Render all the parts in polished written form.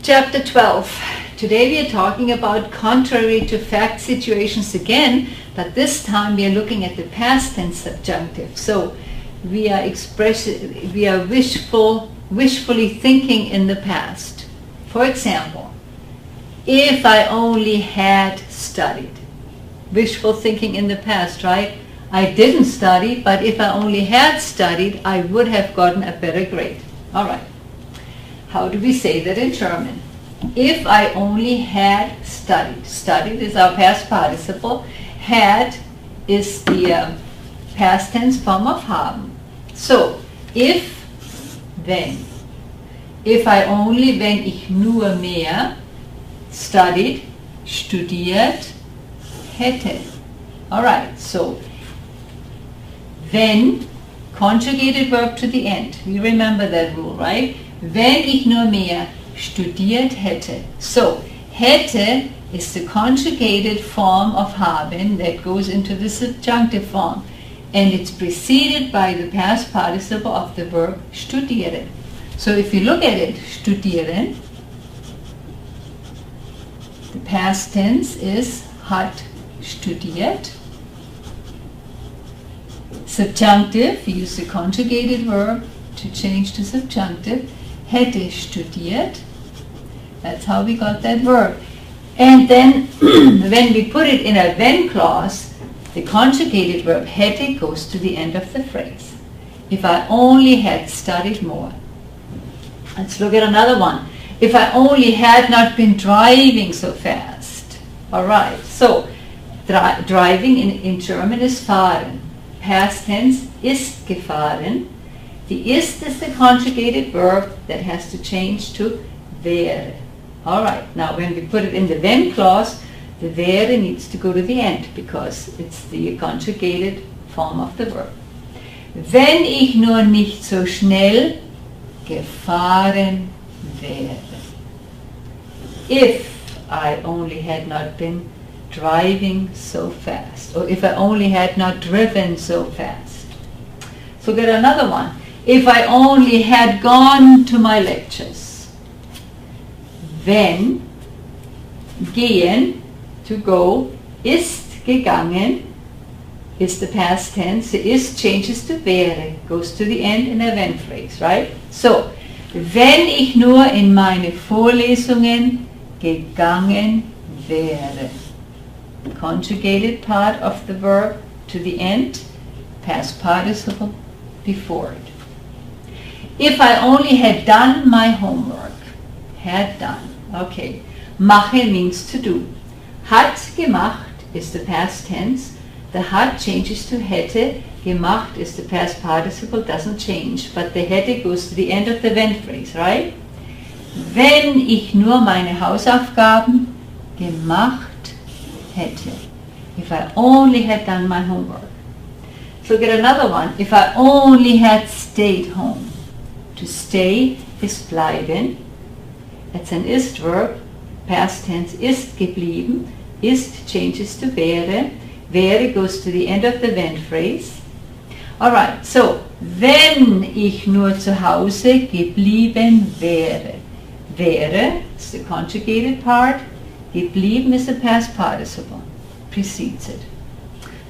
Chapter 12. Today we are talking about contrary to fact situations again, but this time we are looking at the past tense subjunctive. So we are wishfully thinking in the past. For example, if I only had studied. Wishful thinking in the past, right? I didn't study, but if I only had studied, I would have gotten a better grade. All right. How do we say that in German? If I only had studied. Studied is our past participle. Had is the past tense form of haben. So, if, wenn. If I only, wenn ich nur mehr studied, studiert, hätte. Alright, so, wenn, conjugated verb to the end. You remember that rule, right? Wenn ich nur mehr studiert hätte. So, hätte is the conjugated form of haben that goes into the subjunctive form. And it's preceded by the past participle of the verb studieren. So if you look at it, studieren, the past tense is hat studiert. Subjunctive, we use the conjugated verb to change to subjunctive. Hätte studiert. That's how we got that verb. And then when we put it in a wenn clause, the conjugated verb hätte goes to the end of the phrase. If I only had studied more. Let's look at another one. If I only had not been driving so fast. Alright, so driving in German is fahren. Past tense ist gefahren. The ist is the conjugated verb that has to change to wäre. Alright, now when we put it in the wenn clause, the wäre needs to go to the end because it's the conjugated form of the verb. Wenn ich nur nicht so schnell gefahren wäre. If I only had not been driving so fast, or if I only had not driven so fast. So get another one. If I only had gone to my lectures. Wenn, gehen, to go, ist gegangen, is the past tense. The ist changes to wäre, goes to the end in a wenn phrase, right? So, wenn ich nur in meine Vorlesungen gegangen wäre. Conjugated part of the verb to the end, past participle before it. If I only had done my homework. Had done. Okay. Mache means to do. Hat gemacht is the past tense. The hat changes to hätte. Gemacht is the past participle, doesn't change. But the hätte goes to the end of the wenn phrase, right? Wenn ich nur meine Hausaufgaben gemacht hätte. If I only had done my homework. So get another one. If I only had stayed home. To stay is bleiben. That's an ist verb. Past tense ist geblieben. Ist changes to wäre. Wäre goes to the end of the wenn phrase. Alright, so, wenn ich nur zu Hause geblieben wäre. Wäre is the conjugated part. Geblieben is the past participle. Precedes it.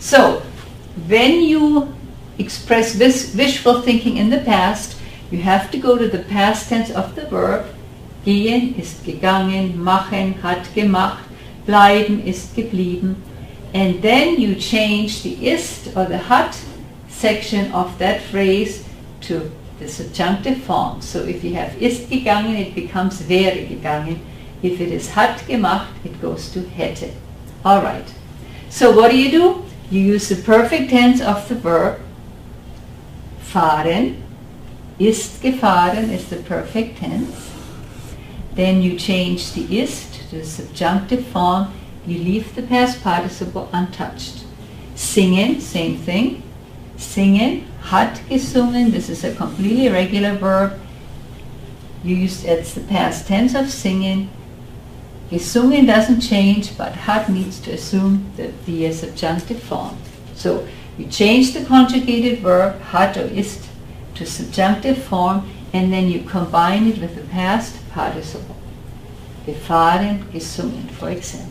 So, when you express wishful thinking in the past, you have to go to the past tense of the verb. Gehen ist gegangen, machen hat gemacht, bleiben ist geblieben. And then you change the ist or the hat section of that phrase to the subjunctive form. So if you have ist gegangen, it becomes wäre gegangen. If it is hat gemacht, it goes to hätte. Alright. So what do? You use the perfect tense of the verb. Fahren. Ist gefahren is the perfect tense. Then you change the ist to the subjunctive form. You leave the past participle untouched. Singen, same thing. Singen, hat gesungen. This is a completely regular verb. It's the past tense of singen. Gesungen doesn't change, but hat needs to assume the subjunctive form. So you change the conjugated verb, hat or ist, to subjunctive form, and then you combine it with the past participle. gefahren, gesungen, for example.